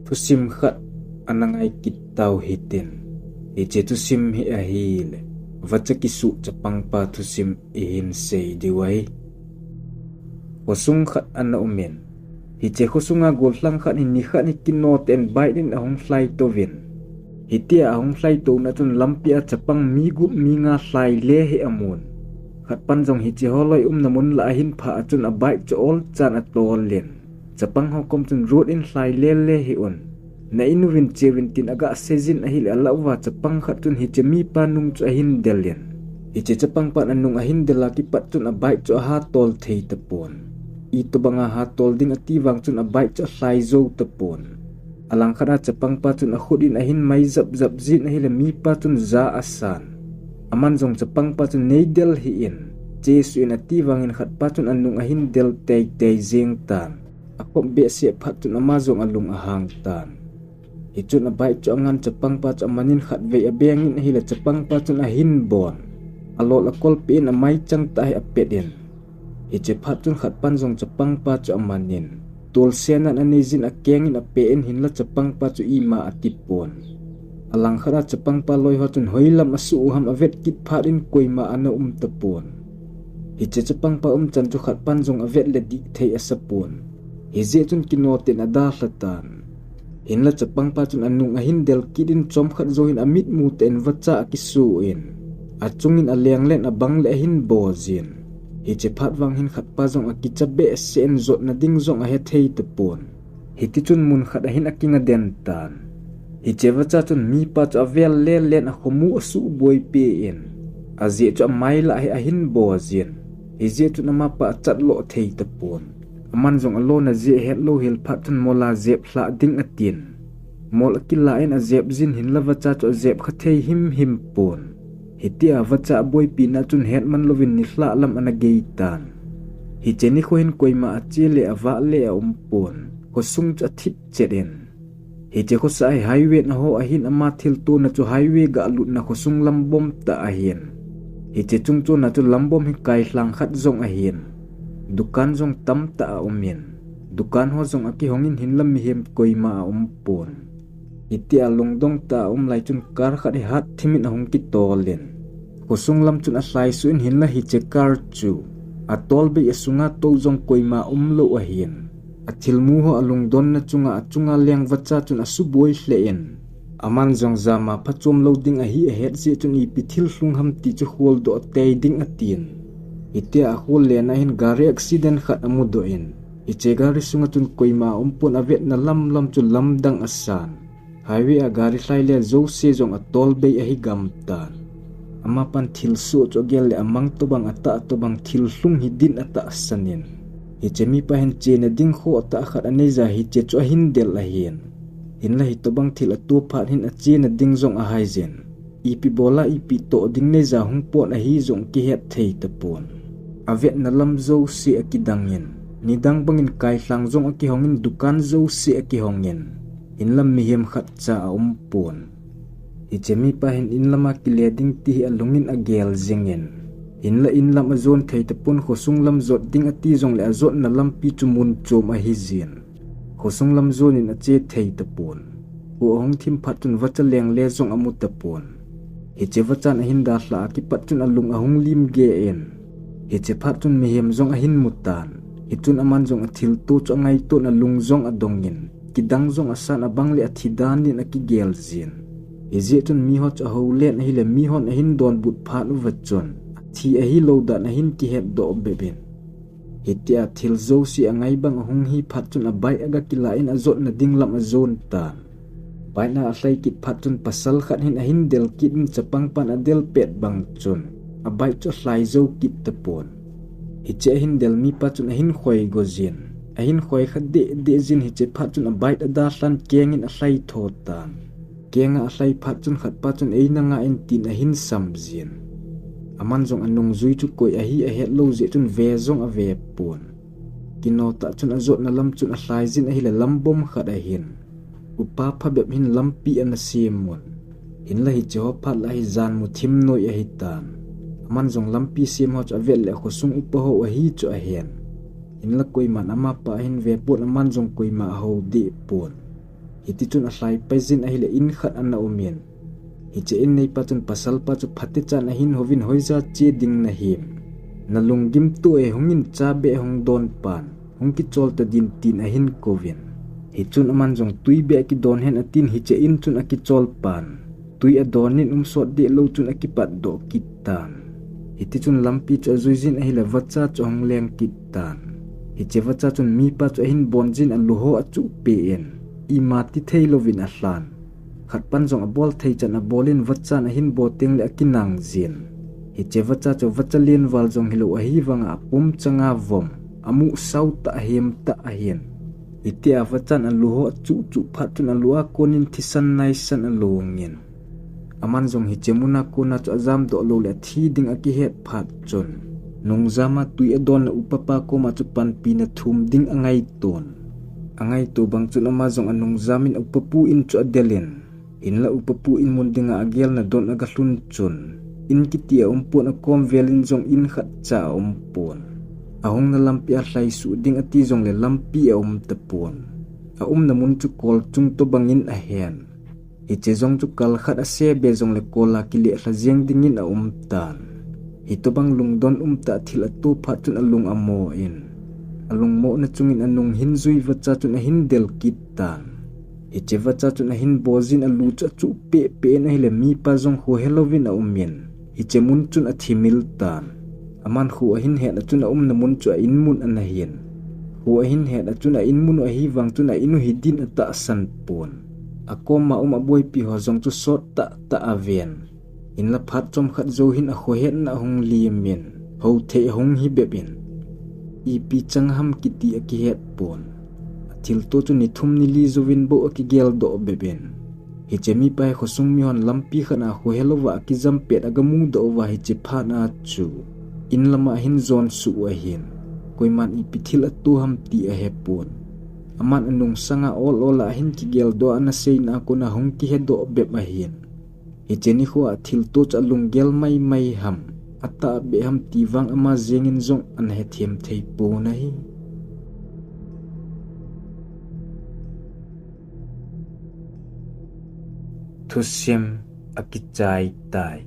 Tusim khat anangai kitau hitin. Ije tusim hi ahile. Vaca kisu capangpa tusim ihin sei diwai. Khosung khat ana umen. Ije khosunga gollang khat ni khat ni kinot en baidin ahong fly tovin. Hitia ahong fly to na tun lampia capang migup minga fly lehe amun. Khat panjong hije holoi namun la ahin pha achun abai cho ol chan atol len. Capang hokom tun road in fly lele hi on. Na inuvin chewin tin aga sejin ahil alawa capang khat tun hije mi panung cho ahin delian. Hije capang pan anung ahin delaki pat tun abai cho ha tol thei tepon. Ito banga ha tol ding atiwang tun abai cho fly zo tepon. Alang khara capang pa tun akhudin ahin mai zap zin ahil mi pa tun za asan. Aman zong capang pa tun neidel hi in. Jesu in atiwangin khat pa tun anung ahin del tay zing tan. Akop be siya pat tun amazong alung ahang tan. Hichun abai cho angan capang pa cho amanin khat vei abengin ahila capang pa tun ahin bon. Alol akol piin amay chang tahi apedin. Hiche pat tun khat panzong capang pa cho amanin. Tul senan anizin akengin apeen hinla capang pa cho ima atipon. Alang khara capang pa loy hotun hoilam asuuham avet kit parin koima ana tepon. Hiche capang pa chan cho khat panzong avet le dik thei asapon. Hize tun kinotin adahlatan. Hinla capang pa tun anung ahin del kidin chom khat zohin amit muten vaca akisuin. Achungin aleng len abang le ahin bozin. Hiche pat wang hin khat pa zong akichabe sen zot na ding zong ahet hei tepon. Hiti tun mun khat ahin akinga dentan. Hiche vaca tun mi pa cho avel le len akhomu asu boy pein. Azie cho amai la ahin bozin. Hize tun amapa achat lo thei tepon. Aman zong alo na zie het lo hil pat tun mola zep hla ding atin. Mol akilain a zep zin hin la vaca cho zep khathei him pon. Hitia vaca boy pina tun het man lovin ni hla lam anageitan. Hiche ni khohin koima achile awa le a umpon. Khosung cha thip chedin. Hiche khosai highway na ho ahin ama thil tu na chu highway ga alut na khosung lambom ta ahin. Hiche chung chu na chu lambom hi kai hlang khat zong ahin. Dukan zong tam ta a umin. Dukan ho zong aki hongin hinlam mihem koima a umpon. Hitia longdong ta lai chun kar khat hi hat thimin ahong ki tolin. Khosung lam chun aslai suin hinla hiche kar chu. Atol be asunga to zong koima lo ahin. Athilmu ho alungdon na chunga leng vacha chun asuboy hlein. Aman zong zama phachom loading ahi ahet je chun ipithil hlung ham ti chu hol do tay ding atin. Itia ahul le na hin gari accident khat amudo in. Iche gari sunga chun koima umpon avet na lam chu lamdang asan. Highway a gari hlai le zo se zong atol be ahi gamtan. Ama pan thil su cho gel le amang to bang ata to bang thil hlung hidin ata asanin. Hiche mi pa hen che na ding kho ata khat aneza hiche cho hin del ahin. Hinla hito bang thil atu phat hin a che na ding zong a haizen. Ipi bola ipi to ding neza hung pon ahi zong ki het thei tepon. Avet na lam zo se akidangin. Nidang bangin kai hlang zong aki hongin dukan zo se aki hongin. Inlam mihem khat cha a umpon. Hiche mi pa hin inlama kileding ti alungin agel zingin. Inlam azon thei tepon khosung lam zot ding ati zong le azot na lampi chumun chom a hizin. Khosung lam zon in ache thei tepon. Ku hong thim phatun vacha leng le zong amu tepon. Hiche vachan ahin da hla ki patun alung ahung lim ge en. Hiche phatun mihem zong ahin mutan. Hitun aman zong athil to cho ngai to na lung zong adongin. Kidang zong asan abang le athidanin akigel zin. Izetun mihot aholen ahile mihon ahin don but phat vachon. Thi ahi lodan ahin ki het do beben. Hitia thil zo si angai bang hung hi phatun abai aga kilain azot na dinglam azon tan. Bai na aslai kit phatun pasal khat hin ahin del kit chapang pan adel pet bang chun. Abai cho slai zo kit tepon. Hiche ahin del mi patun ahin khoi gozin. Ahin khoi khat de zin hiche phatun abai ada hlan kengin aslai thotan. Kenga aslai phatun khat patun eina nga en tin ahin samzin. Aman zong anung zui chu koi ahi ahet lo je chun ve zong ave pon. Kino ta chun azot na lam chun aslai zin ahi la lambom khat ahin. Upa phabep hin lampi an simon. Hinla hi jo phat la hi zan mu thim noi ahi tan. Aman zong lampi sim ho cha vel le khosung upa ho ahi chu ahen. Hinla koi man ama pa hin ve pon aman zong koi ma ho de pon. Hiti chun ahlai paizin ahile in khat an na umin. Hi che in nei pa chun pasal pa chu phate chan ahin hovin hoiza che ding na him. Na lunggim tu hungin cha be hong don pan. Hong ki chol ta din tin ahin kovin. Hi chun aman jong tui be ki don hen atin hi che in chun aki chol pan. Tui a donin sot de lo chun aki pat do kitan. Hiti chun lampi chu azuizin ahile vacha chu hong leng kitan. Hi che vacha chun mi pa chu ahin bonjin an luho a chu peen. I mati thei lovin ahlan. Khat pan jong a bol thei chan a bolin vacha na hin boteng le akinang zin. Hi che vacha chu vacha lien wal jong hilo a hi wanga pum changa vom. Amu sau ta hem ta ahin. Iti a vachan an luho chu chu phat chun an lua konin thisan nai san an luongin. Aman jong hi chemuna ko na chu azam do lo le thi ding aki het phat chun. Nung zama tui adon na upapa ko ma chu pan pi na thum ding angai ton. Angai to bang chun ama jong anung zamin upapu in chu adelin. In la upapu in mun dinga agel na don aga hlun chun. In kiti a umpon a kom velin jong in khat cha umpon. Ahong na lampi a hlai su ding ati jong le lampi a tapon. A na mun chu kol chung to bangin a hen. Iche jong chu kal khat a se be jong le kola ki le hla jeng dingin a tan. Ito bang lungdon ta thil a tu phat chun alung amo in. Alung mo na chungin anung hinzui vacha chun a hindel kitan. Iche vacha chun a hin bozin a lu chu pe pe na hile mi pa jong ho helovin a umin. Iche mun chun a thimil tan. Aman khu a hin he na chun a na mun chu a in mun an hin. Hu a hin he na chun a in mun a hi wang chun a inu hidin a ta san pon. Ako ma boy pi ho jong chu sot ta aven. In la phat chom khat zo hin a ho het na hong limin. Ho the hong hi bebin. I pi chang ham kiti a ki het pon. Thil to chu ni thum ni li zovin bo a ki gel do bebin. Hi chemi pai khosung mi hon lampi khana ho helova ki jampet aga mu do wa hi che pha na chu. In lama hin zon su a hin. Koi man i pithil a tu ham ti a hepon. Aman anung sanga all hin ki gel do ana sei na ko na hong ki he do beb a hin. Hi cheni kho a thil to cha lung gel mai ham. Ata be ham ti wang ama zengin zong an he them thei po na hi. Thusim akichai tai.